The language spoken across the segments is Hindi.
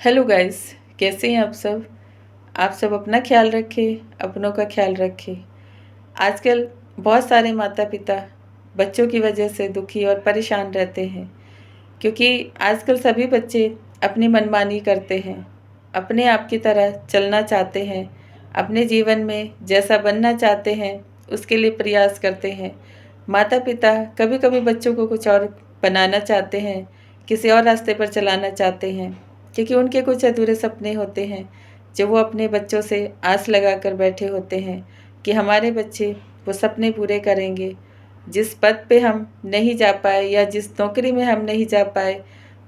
हेलो गाइस, कैसे हैं आप सब। आप सब अपना ख्याल रखें, अपनों का ख्याल रखें। आजकल बहुत सारे माता पिता बच्चों की वजह से दुखी और परेशान रहते हैं, क्योंकि आजकल सभी बच्चे अपनी मनमानी करते हैं, अपने आप की तरह चलना चाहते हैं, अपने जीवन में जैसा बनना चाहते हैं उसके लिए प्रयास करते हैं। माता पिता कभी कभी बच्चों को कुछ और बनाना चाहते हैं, किसी और रास्ते पर चलाना चाहते हैं, क्योंकि उनके कुछ अधूरे सपने होते हैं जो वो अपने बच्चों से आस लगा कर बैठे होते हैं कि हमारे बच्चे वो सपने पूरे करेंगे। जिस पद पे हम नहीं जा पाए या जिस नौकरी में हम नहीं जा पाए,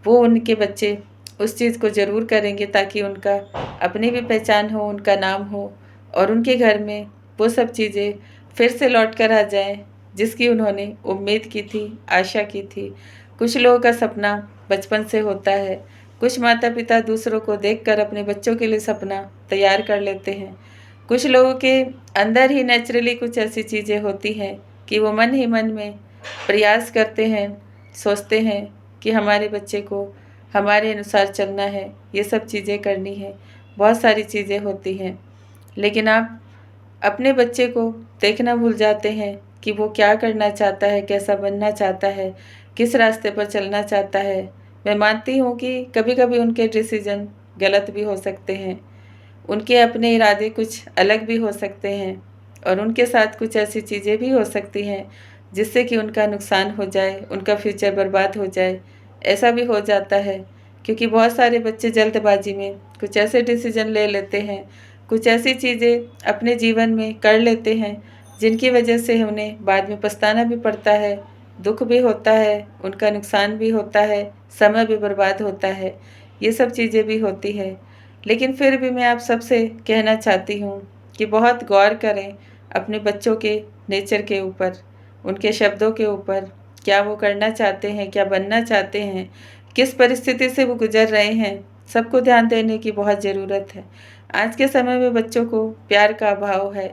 वो उनके बच्चे उस चीज़ को ज़रूर करेंगे, ताकि उनका अपनी भी पहचान हो, उनका नाम हो और उनके घर में वो सब चीज़ें फिर से लौट कर आ जाएँ जिसकी उन्होंने उम्मीद की थी, आशा की थी। कुछ लोगों का सपना बचपन से होता है, कुछ माता पिता दूसरों को देखकर अपने बच्चों के लिए सपना तैयार कर लेते हैं। कुछ लोगों के अंदर ही नेचुरली कुछ ऐसी चीज़ें होती हैं कि वो मन ही मन में प्रयास करते हैं, सोचते हैं कि हमारे बच्चे को हमारे अनुसार चलना है, ये सब चीज़ें करनी है, बहुत सारी चीज़ें होती हैं। लेकिन आप अपने बच्चे को देखना भूल जाते हैं कि वो क्या करना चाहता है, कैसा बनना चाहता है, किस रास्ते पर चलना चाहता है। मैं मानती हूँ कि कभी-कभी उनके डिसीज़न गलत भी हो सकते हैं, उनके अपने इरादे कुछ अलग भी हो सकते हैं और उनके साथ कुछ ऐसी चीज़ें भी हो सकती हैं जिससे कि उनका नुकसान हो जाए, उनका फ्यूचर बर्बाद हो जाए। ऐसा भी हो जाता है, क्योंकि बहुत सारे बच्चे जल्दबाजी में कुछ ऐसे डिसीज़न ले लेते हैं, कुछ ऐसी चीज़ें अपने जीवन में कर लेते हैं जिनकी वजह से उन्हें बाद में पछताना भी पड़ता है, दुःख भी होता है, उनका नुकसान भी होता है, समय भी बर्बाद होता है। ये सब चीज़ें भी होती है। लेकिन फिर भी मैं आप सबसे कहना चाहती हूँ कि बहुत गौर करें अपने बच्चों के नेचर के ऊपर, उनके शब्दों के ऊपर, क्या वो करना चाहते हैं, क्या बनना चाहते हैं, किस परिस्थिति से वो गुजर रहे हैं, सबको ध्यान देने की बहुत ज़रूरत है। आज के समय में बच्चों को प्यार का अभाव है,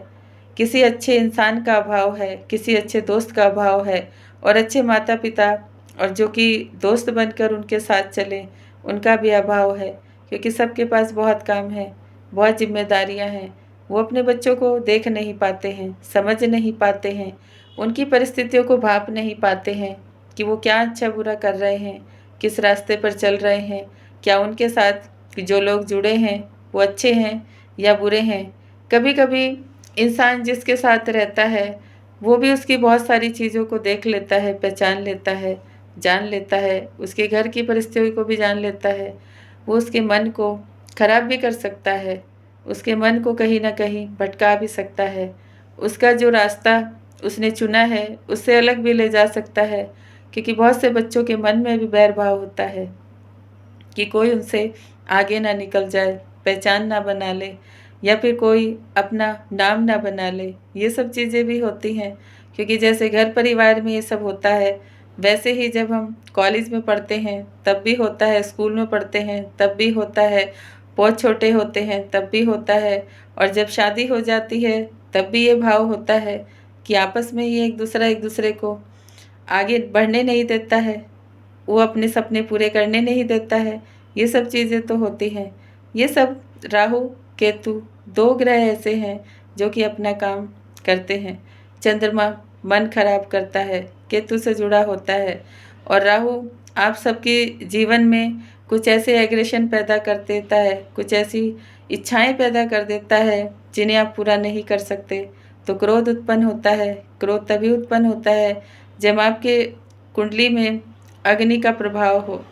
किसी अच्छे इंसान का अभाव है, किसी अच्छे दोस्त का अभाव है और अच्छे माता पिता और जो कि दोस्त बनकर उनके साथ चलें, उनका भी अभाव है, क्योंकि सबके पास बहुत काम है, बहुत ज़िम्मेदारियाँ हैं। वो अपने बच्चों को देख नहीं पाते हैं, समझ नहीं पाते हैं, उनकी परिस्थितियों को भाप नहीं पाते हैं कि वो क्या अच्छा बुरा कर रहे हैं, किस रास्ते पर चल रहे हैं, क्या उनके साथ जो लोग जुड़े हैं वो अच्छे हैं या बुरे हैं। कभी-कभी इंसान जिसके साथ रहता है वो भी उसकी बहुत सारी चीज़ों को देख लेता है, पहचान लेता है, जान लेता है, उसके घर की परिस्थितियों को भी जान लेता है। वो उसके मन को खराब भी कर सकता है, उसके मन को कहीं न कहीं भटका भी सकता है। उसका जो रास्ता उसने चुना है उससे अलग भी ले जा सकता है, क्योंकि बहुत से बच्चों के मन में भी बैर भाव होता है कि कोई उनसे आगे ना निकल जाए, पहचान ना बना ले या फिर कोई अपना नाम ना बना ले। ये सब चीज़ें भी होती हैं, क्योंकि जैसे घर परिवार में ये सब होता है, वैसे ही जब हम कॉलेज में पढ़ते हैं तब भी होता है, स्कूल में पढ़ते हैं तब भी होता है, बहुत छोटे होते हैं तब भी होता है और जब शादी हो जाती है तब भी ये भाव होता है कि आपस में ही एक दूसरे को आगे बढ़ने नहीं देता है, वो अपने सपने पूरे करने नहीं देता है। ये सब चीज़ें तो होती हैं। ये सब राहु, केतु 2 ग्रह ऐसे हैं जो कि अपना काम करते हैं। चंद्रमा मन खराब करता है, केतु से जुड़ा होता है और राहु आप सबके जीवन में कुछ ऐसे एग्रेशन पैदा कर देता है, कुछ ऐसी इच्छाएँ पैदा कर देता है जिन्हें आप पूरा नहीं कर सकते। तो क्रोध उत्पन्न होता है। क्रोध तभी उत्पन्न होता है जब आपके कुंडली में अग्नि का प्रभाव हो,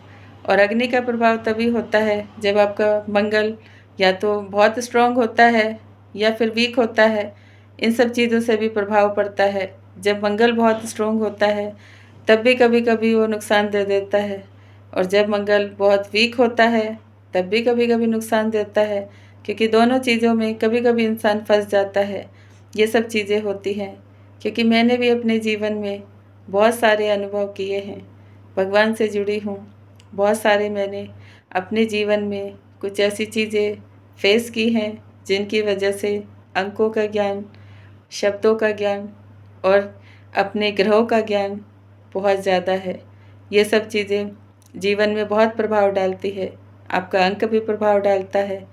और अग्नि का प्रभाव तभी होता है जब आपका मंगल या तो बहुत स्ट्रॉन्ग होता है या फिर वीक होता है। इन सब चीज़ों से भी प्रभाव पड़ता है। जब मंगल बहुत स्ट्रॉन्ग होता है तब भी कभी-कभी वो नुकसान दे देता है और जब मंगल बहुत वीक होता है तब भी कभी-कभी नुकसान देता है, क्योंकि दोनों चीज़ों में कभी-कभी इंसान फँस जाता है। ये सब चीज़ें होती हैं, क्योंकि मैंने भी अपने जीवन में बहुत सारे अनुभव किए हैं। भगवान से जुड़ी हूँ, बहुत सारे मैंने अपने जीवन में कुछ ऐसी चीज़ें फेस की हैं जिनकी वजह से अंकों का ज्ञान, शब्दों का ज्ञान और अपने ग्रहों का ज्ञान बहुत ज़्यादा है। ये सब चीज़ें जीवन में बहुत प्रभाव डालती है। आपका अंक भी प्रभाव डालता है,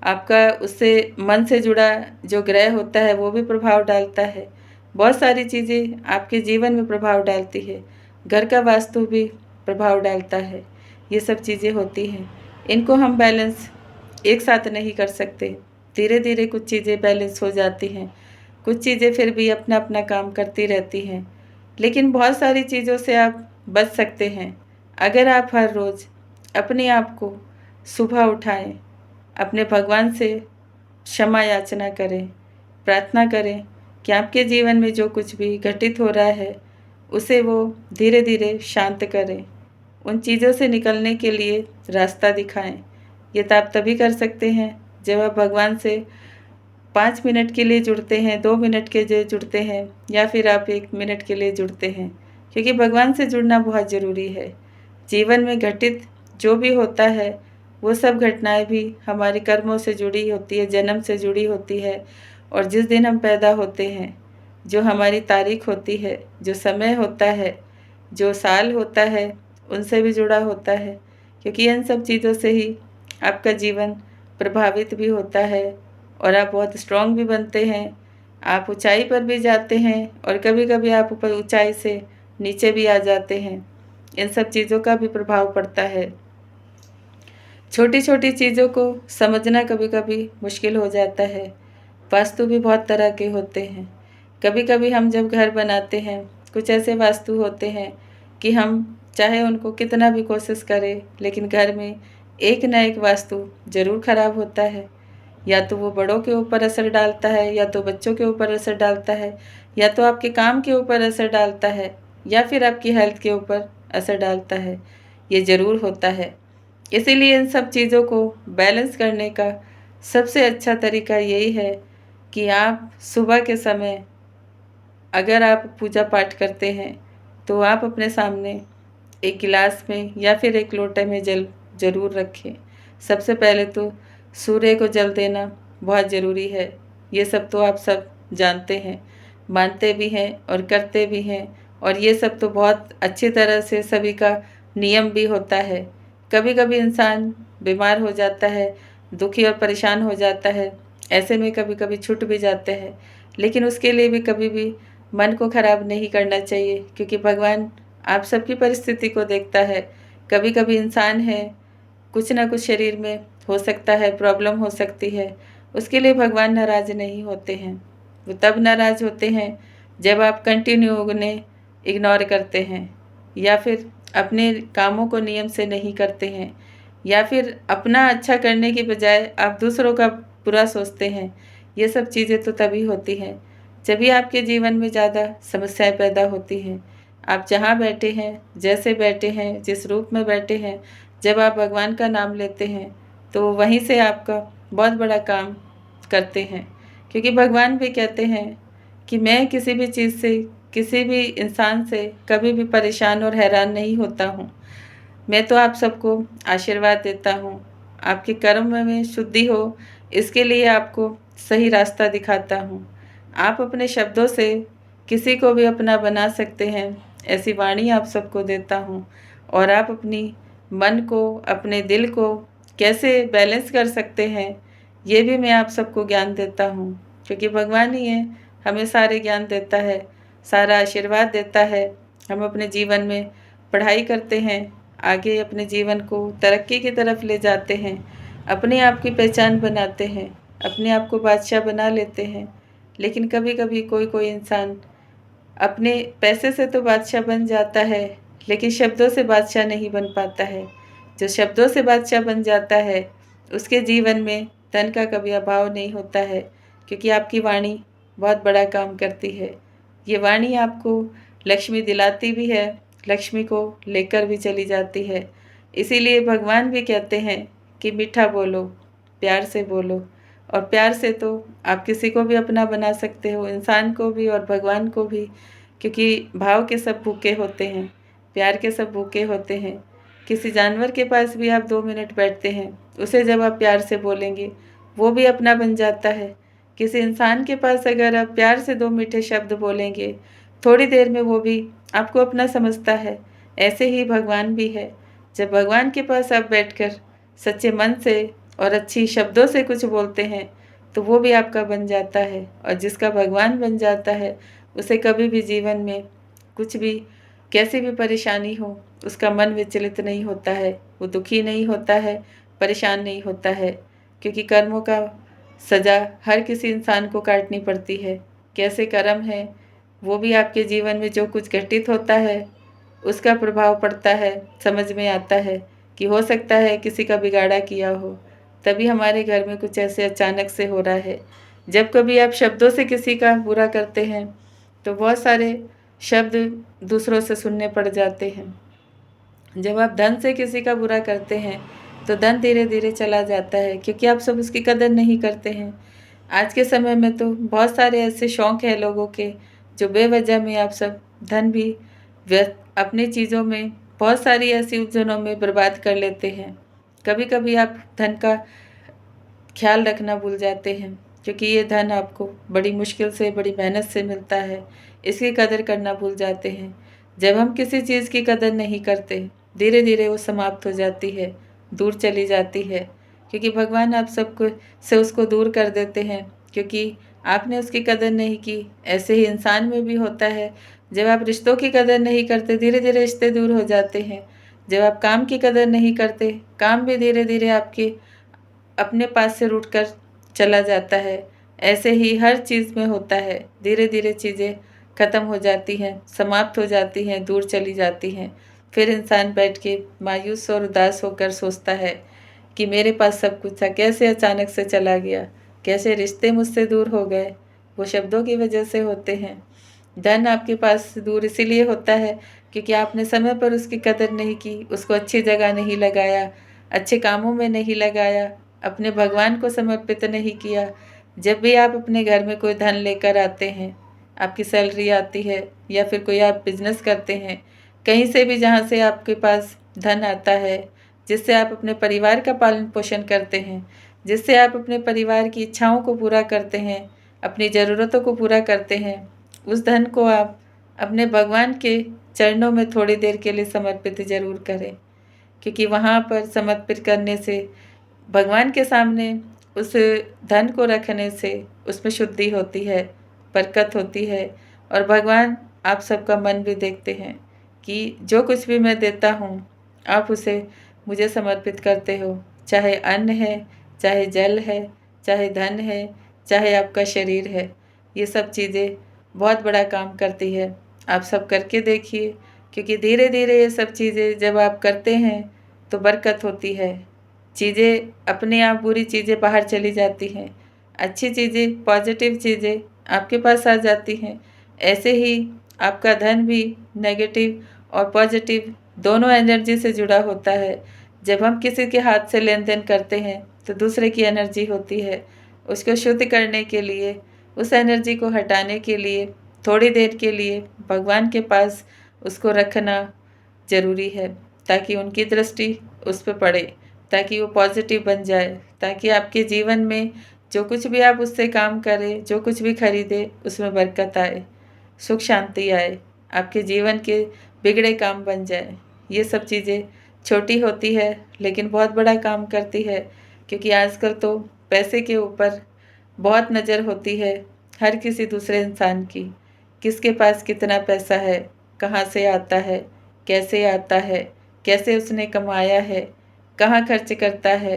आपका उससे मन से जुड़ा जो ग्रह होता है वो भी प्रभाव डालता है। बहुत सारी चीज़ें आपके जीवन में प्रभाव डालती है। घर का वास्तु भी प्रभाव डालता है। ये सब चीज़ें होती हैं, इनको हम बैलेंस एक साथ नहीं कर सकते। धीरे धीरे कुछ चीज़ें बैलेंस हो जाती हैं, कुछ चीज़ें फिर भी अपना अपना काम करती रहती हैं। लेकिन बहुत सारी चीज़ों से आप बच सकते हैं अगर आप हर रोज़ अपने आप को सुबह उठाएं, अपने भगवान से क्षमा याचना करें, प्रार्थना करें कि आपके जीवन में जो कुछ भी घटित हो रहा है उसे वो धीरे धीरे शांत करें, उन चीज़ों से निकलने के लिए रास्ता दिखाएं। ये तो आप तभी कर सकते हैं जब आप भगवान से 5 मिनट के लिए जुड़ते हैं, 2 मिनट के लिए जुड़ते हैं या फिर आप 1 मिनट के लिए जुड़ते हैं, क्योंकि भगवान से जुड़ना बहुत ज़रूरी है। जीवन में घटित जो भी होता है वो सब घटनाएं भी हमारे कर्मों से जुड़ी होती है, जन्म से जुड़ी होती है। और जिस दिन हम पैदा होते हैं, जो हमारी तारीख होती है, जो समय होता है, जो साल होता है, उनसे भी जुड़ा होता है, क्योंकि इन सब चीज़ों से ही आपका जीवन प्रभावित भी होता है और आप बहुत स्ट्रॉन्ग भी बनते हैं। आप ऊंचाई पर भी जाते हैं और कभी-कभी आप ऊपर ऊंचाई से नीचे भी आ जाते हैं। इन सब चीज़ों का भी प्रभाव पड़ता है। छोटी छोटी चीज़ों को समझना कभी-कभी मुश्किल हो जाता है। वास्तु भी बहुत तरह के होते हैं। कभी-कभी हम जब घर बनाते हैं, कुछ ऐसे वास्तु होते हैं कि हम चाहे उनको कितना भी कोशिश करें, लेकिन घर में एक ना एक वास्तु ज़रूर खराब होता है। या तो वो बड़ों के ऊपर असर डालता है, या तो बच्चों के ऊपर असर डालता है, या तो आपके काम के ऊपर असर डालता है, या फिर आपकी हेल्थ के ऊपर असर डालता है। ये ज़रूर होता है। इसीलिए इन सब चीज़ों को बैलेंस करने का सबसे अच्छा तरीका यही है कि आप सुबह के समय अगर आप पूजा पाठ करते हैं तो आप अपने सामने एक गिलास में या फिर एक लोटे में जल ज़रूर रखें। सबसे पहले तो सूर्य को जल देना बहुत ज़रूरी है। ये सब तो आप सब जानते हैं, मानते भी हैं और करते भी हैं, और ये सब तो बहुत अच्छी तरह से सभी का नियम भी होता है। कभी कभी इंसान बीमार हो जाता है, दुखी और परेशान हो जाता है, ऐसे में कभी कभी छूट भी जाते हैं, लेकिन उसके लिए भी कभी भी मन को ख़राब नहीं करना चाहिए, क्योंकि भगवान आप सबकी परिस्थिति को देखता है। कभी कभी इंसान है, कुछ ना कुछ शरीर में हो सकता है, प्रॉब्लम हो सकती है, उसके लिए भगवान नाराज़ नहीं होते हैं। वो तब नाराज़ होते हैं जब आप कंटिन्यू उन्हें इग्नोर करते हैं, या फिर अपने कामों को नियम से नहीं करते हैं, या फिर अपना अच्छा करने की बजाय आप दूसरों का बुरा सोचते हैं। ये सब चीज़ें तो तभी होती हैं जब भी आपके जीवन में ज़्यादा समस्याएं पैदा होती हैं। आप जहाँ बैठे हैं, जैसे बैठे हैं, जिस रूप में बैठे हैं, जब आप भगवान का नाम लेते हैं तो वहीं से आपका बहुत बड़ा काम करते हैं, क्योंकि भगवान भी कहते हैं कि मैं किसी भी चीज़ से, किसी भी इंसान से कभी भी परेशान और हैरान नहीं होता हूँ। मैं तो आप सबको आशीर्वाद देता हूँ। आपके कर्म में शुद्धि हो, इसके लिए आपको सही रास्ता दिखाता हूँ। आप अपने शब्दों से किसी को भी अपना बना सकते हैं, ऐसी वाणी आप सबको देता हूँ। और आप अपनी मन को, अपने दिल को कैसे बैलेंस कर सकते हैं, ये भी मैं आप सबको ज्ञान देता हूँ, क्योंकि भगवान ही है, हमें सारे ज्ञान देता है, सारा आशीर्वाद देता है। हम अपने जीवन में पढ़ाई करते हैं, आगे अपने जीवन को तरक्की की तरफ ले जाते हैं, अपने आप की पहचान बनाते हैं, अपने आप को बादशाह बना लेते हैं। लेकिन कभी कभी कोई कोई इंसान अपने पैसे से तो बादशाह बन जाता है, लेकिन शब्दों से बादशाह नहीं बन पाता है। जो शब्दों से बादशाह बन जाता है उसके जीवन में धन का कभी अभाव नहीं होता है, क्योंकि आपकी वाणी बहुत बड़ा काम करती है। ये वाणी आपको लक्ष्मी दिलाती भी है, लक्ष्मी को लेकर भी चली जाती है। इसीलिए भगवान भी कहते हैं कि मीठा बोलो, प्यार से बोलो। और प्यार से तो आप किसी को भी अपना बना सकते हो, इंसान को भी और भगवान को भी, क्योंकि भाव के सब भूखे होते हैं, प्यार के सब भूखे होते हैं। किसी जानवर के पास भी आप 2 मिनट बैठते हैं, उसे जब आप प्यार से बोलेंगे वो भी अपना बन जाता है। किसी इंसान के पास अगर आप प्यार से 2 मीठे शब्द बोलेंगे, थोड़ी देर में वो भी आपको अपना समझता है। ऐसे ही भगवान भी है, जब भगवान के पास आप बैठकर सच्चे मन से और अच्छी शब्दों से कुछ बोलते हैं तो वो भी आपका बन जाता है। और जिसका भगवान बन जाता है उसे कभी भी जीवन में कुछ भी, कैसी भी परेशानी हो, उसका मन विचलित नहीं होता है, वो दुखी नहीं होता है, परेशान नहीं होता है। क्योंकि कर्मों का सज़ा हर किसी इंसान को काटनी पड़ती है। कैसे कर्म है वो भी आपके जीवन में जो कुछ घटित होता है उसका प्रभाव पड़ता है, समझ में आता है कि हो सकता है किसी का बिगाड़ा किया हो, तभी हमारे घर में कुछ ऐसे अचानक से हो रहा है। जब कभी आप शब्दों से किसी का बुरा करते हैं तो बहुत सारे शब्द दूसरों से सुनने पड़ जाते हैं। जब आप धन से किसी का बुरा करते हैं तो धन धीरे धीरे चला जाता है, क्योंकि आप सब उसकी कदर नहीं करते हैं। आज के समय में तो बहुत सारे ऐसे शौक हैं लोगों के जो बेवजह में आप सब धन भी अपनी चीज़ों में बहुत सारी ऐसी उलझनों में बर्बाद कर लेते हैं। कभी कभी आप धन का ख्याल रखना भूल जाते हैं, क्योंकि ये धन आपको बड़ी मुश्किल से, बड़ी मेहनत से मिलता है, इसकी कदर करना भूल जाते हैं। जब हम किसी चीज़ की कदर नहीं करते, धीरे धीरे वो समाप्त हो जाती है, दूर चली जाती है, क्योंकि भगवान आप सबको से उसको दूर कर देते हैं, क्योंकि आपने उसकी कदर नहीं की। ऐसे ही इंसान में भी होता है, जब आप रिश्तों की कदर नहीं करते, धीरे धीरे रिश्ते दूर हो जाते हैं। जब आप काम की कदर नहीं करते, काम भी धीरे धीरे आपके अपने पास से रूठ कर चला जाता है। ऐसे ही हर चीज़ में होता है, धीरे धीरे चीज़ें ख़त्म हो जाती हैं, समाप्त हो जाती हैं, दूर चली जाती हैं। फिर इंसान बैठ के मायूस और उदास होकर सोचता है कि मेरे पास सब कुछ था, कैसे अचानक से चला गया, कैसे रिश्ते मुझसे दूर हो गए। वो शब्दों की वजह से होते हैं। धन आपके पास दूर इसीलिए होता है क्योंकि आपने समय पर उसकी कदर नहीं की, उसको अच्छी जगह नहीं लगाया, अच्छे कामों में नहीं लगाया, अपने भगवान को समर्पित नहीं किया। जब भी आप अपने घर में कोई धन लेकर आते हैं, आपकी सैलरी आती है या फिर कोई आप बिजनेस करते हैं, कहीं से भी जहाँ से आपके पास धन आता है, जिससे आप अपने परिवार का पालन पोषण करते हैं, जिससे आप अपने परिवार की इच्छाओं को पूरा करते हैं, अपनी ज़रूरतों को पूरा करते हैं, उस धन को आप अपने भगवान के चरणों में थोड़ी देर के लिए समर्पित ज़रूर करें। क्योंकि वहाँ पर समर्पित करने से, भगवान के सामने उस धन को रखने से उसमें शुद्धि होती है, बरकत होती है। और भगवान आप सबका मन भी देखते हैं कि जो कुछ भी मैं देता हूँ आप उसे मुझे समर्पित करते हो, चाहे अन्न है, चाहे जल है, चाहे धन है, चाहे आपका शरीर है। ये सब चीज़ें बहुत बड़ा काम करती है। आप सब करके देखिए, क्योंकि धीरे धीरे ये सब चीज़ें जब आप करते हैं तो बरकत होती है। चीज़ें अपने आप, बुरी चीज़ें बाहर चली जाती हैं, अच्छी चीज़ें, पॉजिटिव चीज़ें आपके पास आ जाती हैं। ऐसे ही आपका धन भी नेगेटिव और पॉजिटिव दोनों एनर्जी से जुड़ा होता है। जब हम किसी के हाथ से लेन देन करते हैं तो दूसरे की एनर्जी होती है, उसको शुद्ध करने के लिए, उस एनर्जी को हटाने के लिए थोड़ी देर के लिए भगवान के पास उसको रखना ज़रूरी है, ताकि उनकी दृष्टि उस पर पड़े, ताकि वो पॉजिटिव बन जाए, ताकि आपके जीवन में जो कुछ भी आप उससे काम करें, जो कुछ भी खरीदे, उसमें बरकत आए, सुख शांति आए, आपके जीवन के बिगड़े काम बन जाए। ये सब चीज़ें छोटी होती है लेकिन बहुत बड़ा काम करती है, क्योंकि आजकल तो पैसे के ऊपर बहुत नज़र होती है हर किसी दूसरे इंसान की। किसके पास कितना पैसा है, कहाँ से आता है, कैसे आता है, कैसे उसने कमाया है, कहाँ खर्च करता है,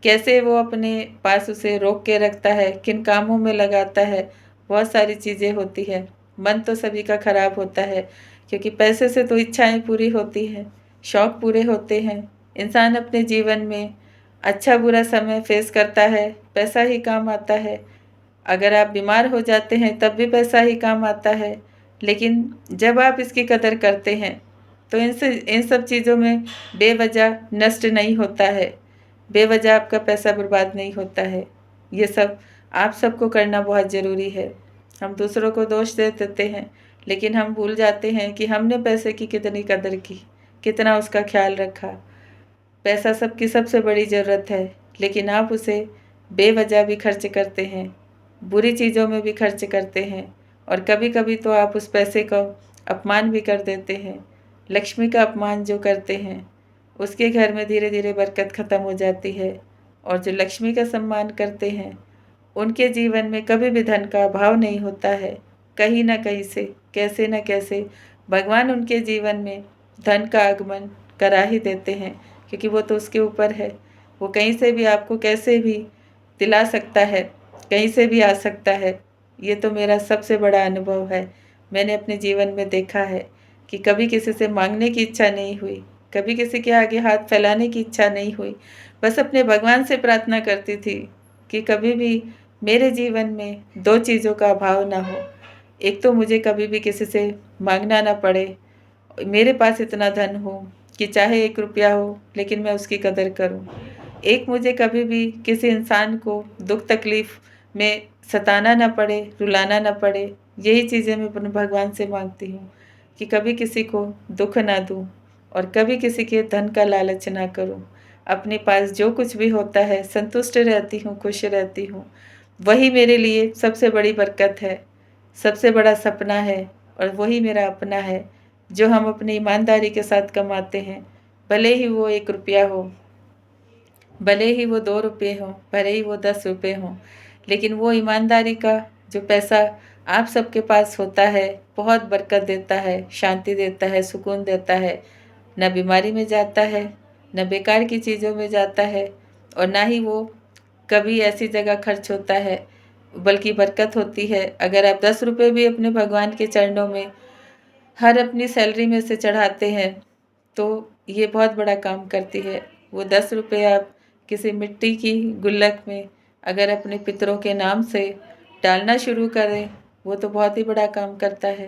कैसे वो अपने पास उसे रोक के रखता है, किन कामों में लगाता है। बहुत सारी चीज़ें होती है। मन तो सभी का खराब होता है, क्योंकि पैसे से तो इच्छाएं पूरी होती हैं, शौक़ पूरे होते हैं। इंसान अपने जीवन में अच्छा बुरा समय फेस करता है, पैसा ही काम आता है। अगर आप बीमार हो जाते हैं तब भी पैसा ही काम आता है। लेकिन जब आप इसकी कदर करते हैं तो इन सब चीज़ों में बेवजह नष्ट नहीं होता है, बेवजह आपका पैसा बर्बाद नहीं होता है। ये सब आप सबको करना बहुत ज़रूरी है। हम दूसरों को दोष दे देते हैं, लेकिन हम भूल जाते हैं कि हमने पैसे की कितनी कदर की, कितना उसका ख्याल रखा। पैसा सबकी सबसे बड़ी ज़रूरत है, लेकिन आप उसे बेवजह भी खर्च करते हैं, बुरी चीज़ों में भी खर्च करते हैं, और कभी कभी तो आप उस पैसे का अपमान भी कर देते हैं। लक्ष्मी का अपमान जो करते हैं उसके घर में धीरे धीरे बरकत ख़त्म हो जाती है। और जो लक्ष्मी का सम्मान करते हैं उनके जीवन में कभी भी धन का अभाव नहीं होता है। कहीं ना कहीं से, कैसे न कैसे भगवान उनके जीवन में धन का आगमन करा ही देते हैं, क्योंकि वो तो उसके ऊपर है। वो कहीं से भी आपको कैसे भी दिला सकता है, कहीं से भी आ सकता है। ये तो मेरा सबसे बड़ा अनुभव है। मैंने अपने जीवन में देखा है कि कभी किसी से मांगने की इच्छा नहीं हुई, कभी किसी के आगे हाथ फैलाने की इच्छा नहीं हुई। बस अपने भगवान से प्रार्थना करती थी कि कभी भी मेरे जीवन में दो चीज़ों का अभाव ना हो। एक तो मुझे कभी भी किसी से मांगना ना पड़े, मेरे पास इतना धन हो कि चाहे 1 रुपया हो लेकिन मैं उसकी कदर करूं। एक मुझे कभी भी किसी इंसान को दुख तकलीफ़ में सताना ना पड़े, रुलाना ना पड़े। यही चीज़ें मैं अपने भगवान से मांगती हूँ कि कभी किसी को दुख ना दूँ और कभी किसी के धन का लालच ना करूँ। अपने पास जो कुछ भी होता है संतुष्ट रहती हूँ, खुश रहती हूँ। वही मेरे लिए सबसे बड़ी बरकत है, सबसे बड़ा सपना है और वही मेरा अपना है, जो हम अपनी ईमानदारी के साथ कमाते हैं। भले ही वो 1 रुपया हो, भले ही वो 2 रुपये हों, भले ही वो 10 रुपये हों, लेकिन वो ईमानदारी का जो पैसा आप सबके पास होता है, बहुत बरकत देता है, शांति देता है, सुकून देता है। न बीमारी में जाता है, न बेकार की चीज़ों में जाता है और ना ही वो कभी ऐसी जगह खर्च होता है, बल्कि बरकत होती है। अगर आप 10 रुपये भी अपने भगवान के चरणों में हर अपनी सैलरी में से चढ़ाते हैं तो ये बहुत बड़ा काम करती है। वो 10 रुपये आप किसी मिट्टी की गुल्लक में अगर अपने पितरों के नाम से डालना शुरू करें, वो तो बहुत ही बड़ा काम करता है।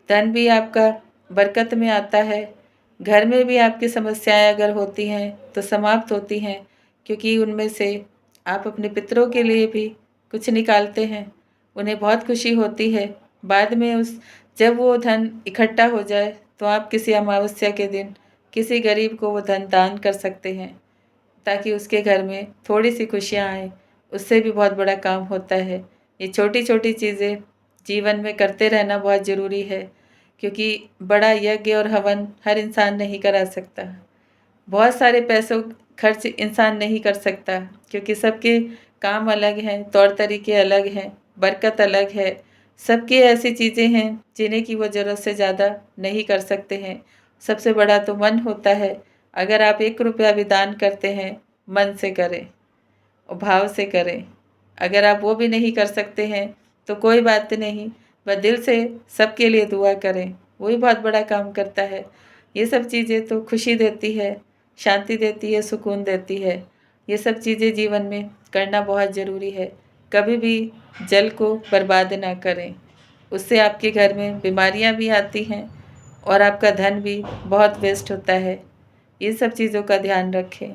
धन भी आपका बरकत में आता है। घर में भी आपकी समस्याएं अगर होती हैं तो समाप्त होती हैं, क्योंकि उनमें से आप अपने पितरों के लिए भी कुछ निकालते हैं। उन्हें बहुत खुशी होती है। बाद में जब वो धन इकट्ठा हो जाए तो आप किसी अमावस्या के दिन किसी गरीब को वो धन दान कर सकते हैं, ताकि उसके घर में थोड़ी सी खुशियाँ आएँ। उससे भी बहुत बड़ा काम होता है। ये छोटी छोटी चीज़ें जीवन में करते रहना बहुत ज़रूरी है, क्योंकि बड़ा यज्ञ और हवन हर इंसान नहीं करा सकता। बहुत सारे पैसों खर्च इंसान नहीं कर सकता, क्योंकि सबके काम अलग हैं, तौर तरीके अलग हैं, बरकत अलग है। सबकी ऐसी चीज़ें हैं जिन्हें कि वो ज़रूरत से ज़्यादा नहीं कर सकते हैं। सबसे बड़ा तो मन होता है। अगर आप 1 रुपया भी दान करते हैं, मन से करें और भाव से करें। अगर आप वो भी नहीं कर सकते हैं तो कोई बात नहीं, बस दिल से सबके लिए दुआ करें, वही बहुत बड़ा काम करता है। ये सब चीज़ें तो खुशी देती है, शांति देती है, सुकून देती है। ये सब चीज़ें जीवन में करना बहुत ज़रूरी है। कभी भी जल को बर्बाद ना करें, उससे आपके घर में बीमारियां भी आती हैं और आपका धन भी बहुत वेस्ट होता है। ये सब चीज़ों का ध्यान रखें।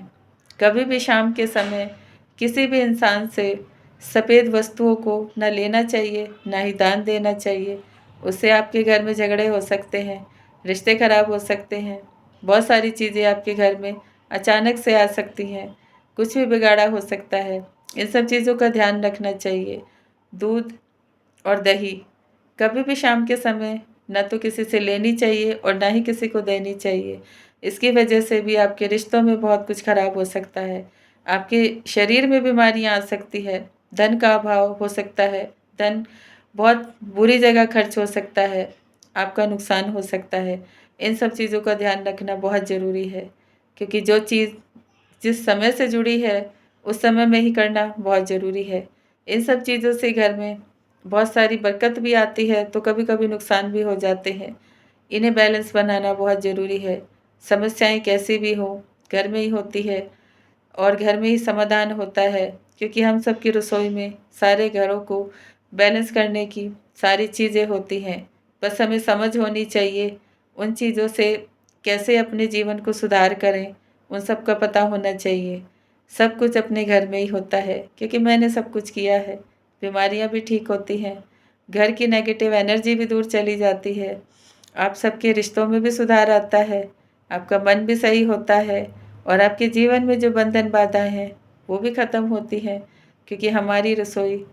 कभी भी शाम के समय किसी भी इंसान से सफ़ेद वस्तुओं को न लेना चाहिए, ना ही दान देना चाहिए। उससे आपके घर में झगड़े हो सकते हैं, रिश्ते खराब हो सकते हैं, बहुत सारी चीज़ें आपके घर में अचानक से आ सकती हैं, कुछ भी बिगाड़ा हो सकता है। इन सब चीज़ों का ध्यान रखना चाहिए। दूध और दही कभी भी शाम के समय ना तो किसी से लेनी चाहिए और ना ही किसी को देनी चाहिए। इसकी वजह से भी आपके रिश्तों में बहुत कुछ खराब हो सकता है, आपके शरीर में बीमारियां आ सकती है, धन का अभाव हो सकता है, धन बहुत बुरी जगह खर्च हो सकता है, आपका नुकसान हो सकता है। इन सब चीज़ों का ध्यान रखना बहुत ज़रूरी है, क्योंकि जो चीज़ जिस समय से जुड़ी है उस समय में ही करना बहुत ज़रूरी है। इन सब चीज़ों से घर में बहुत सारी बरकत भी आती है तो कभी कभी नुकसान भी हो जाते हैं। इन्हें बैलेंस बनाना बहुत ज़रूरी है। समस्याएं कैसी भी हो, घर में ही होती है और घर में ही समाधान होता है, क्योंकि हम सबकी रसोई में सारे घरों को बैलेंस करने की सारी चीज़ें होती हैं। बस हमें समझ होनी चाहिए उन चीज़ों से कैसे अपने जीवन को सुधार करें, उन सब का पता होना चाहिए। सब कुछ अपने घर में ही होता है, क्योंकि मैंने सब कुछ किया है। बीमारियां भी ठीक होती हैं, घर की नेगेटिव एनर्जी भी दूर चली जाती है, आप सबके रिश्तों में भी सुधार आता है, आपका मन भी सही होता है और आपके जीवन में जो बंधन बाधाएं हैं वो भी ख़त्म होती हैं, क्योंकि हमारी रसोई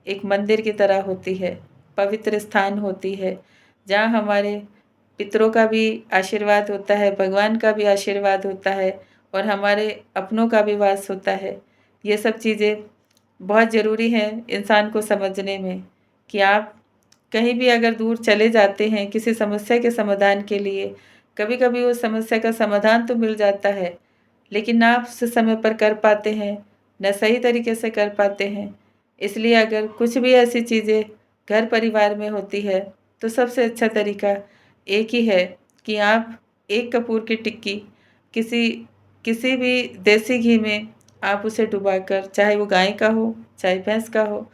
एक मंदिर की तरह होती है, पवित्र स्थान होती है, जहाँ हमारे पितरों का भी आशीर्वाद होता है, भगवान का भी आशीर्वाद होता है और हमारे अपनों का भी वास होता है। ये सब चीज़ें बहुत ज़रूरी हैं इंसान को समझने में कि आप कहीं भी अगर दूर चले जाते हैं किसी समस्या के समाधान के लिए, कभी-कभी उस समस्या का समाधान तो मिल जाता है, लेकिन ना आप उस समय पर कर पाते हैं, ना सही तरीके से कर पाते हैं। इसलिए अगर कुछ भी ऐसी चीज़ें घर परिवार में होती है, तो सबसे अच्छा तरीका एक ही है कि आप 1 कपूर की टिक्की किसी किसी भी देसी घी में आप उसे डुबाकर, चाहे वो गाय का हो, चाहे भैंस का हो,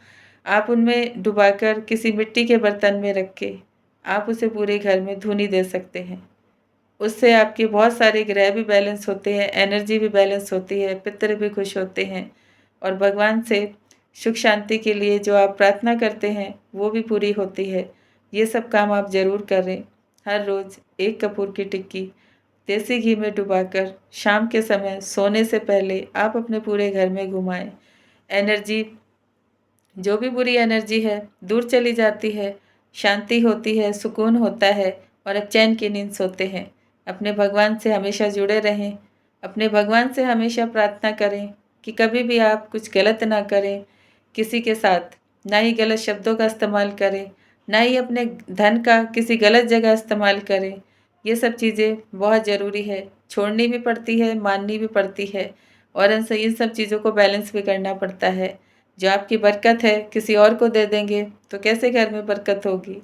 आप उनमें डुबाकर किसी मिट्टी के बर्तन में रख के आप उसे पूरे घर में धूनी दे सकते हैं। उससे आपके बहुत सारे ग्रह भी बैलेंस होते हैं, एनर्जी भी बैलेंस होती है, पितृ भी खुश होते हैं और भगवान से सुख शांति के लिए जो आप प्रार्थना करते हैं, वो भी पूरी होती है। ये सब काम आप ज़रूर करें। हर रोज़ 1 कपूर की टिक्की देसी घी में डुबाकर शाम के समय सोने से पहले आप अपने पूरे घर में घुमाएँ। एनर्जी जो भी बुरी एनर्जी है दूर चली जाती है, शांति होती है, सुकून होता है और आप चैन की नींद सोते हैं। अपने भगवान से हमेशा जुड़े रहें, अपने भगवान से हमेशा प्रार्थना करें कि कभी भी आप कुछ गलत ना करें किसी के साथ, ना ही गलत शब्दों का इस्तेमाल करें, ना ही अपने धन का किसी गलत जगह इस्तेमाल करें। ये सब चीज़ें बहुत ज़रूरी है, छोड़नी भी पड़ती है, माननी भी पड़ती है और इन सब चीज़ों को बैलेंस भी करना पड़ता है। जो आपकी बरकत है किसी और को दे देंगे तो कैसे घर में बरकत होगी?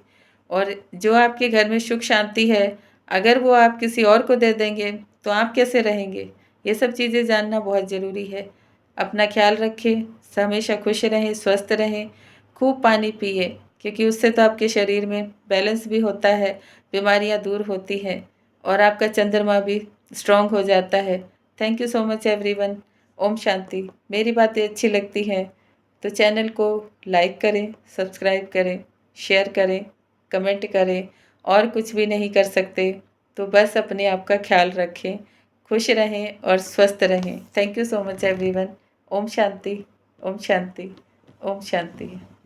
और जो आपके घर में सुख शांति है, अगर वो आप किसी और को दे देंगे तो आप कैसे रहेंगे? ये सब चीज़ें जानना बहुत ज़रूरी है। अपना ख्याल रखें, हमेशा खुश रहें, स्वस्थ रहें, खूब पानी पिए क्योंकि उससे तो आपके शरीर में बैलेंस भी होता है, बीमारियाँ दूर होती हैं और आपका चंद्रमा भी स्ट्रॉन्ग हो जाता है। Thank you so much everyone. ओम शांति। मेरी बातें अच्छी लगती हैं तो चैनल को लाइक करें, सब्सक्राइब करें, शेयर करें, कमेंट करें और कुछ भी नहीं कर सकते तो बस अपने आप का ख्याल रखें, खुश रहें और स्वस्थ रहें। Thank you so much everyone. ओम शांति, ओम शांति, ओम शांति।